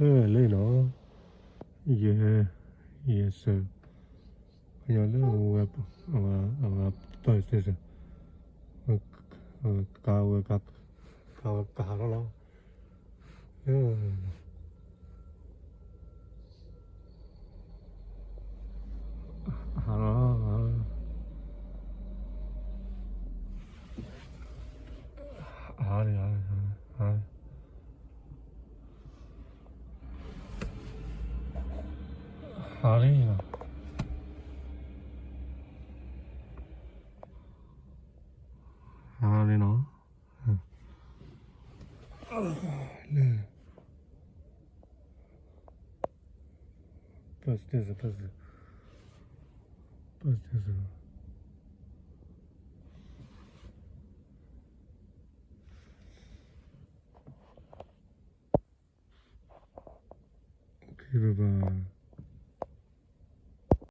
lên nó yeah yes sir nhỏ lên tôi sẽ cao cao cao cao nó lên nó bớt okay bye bye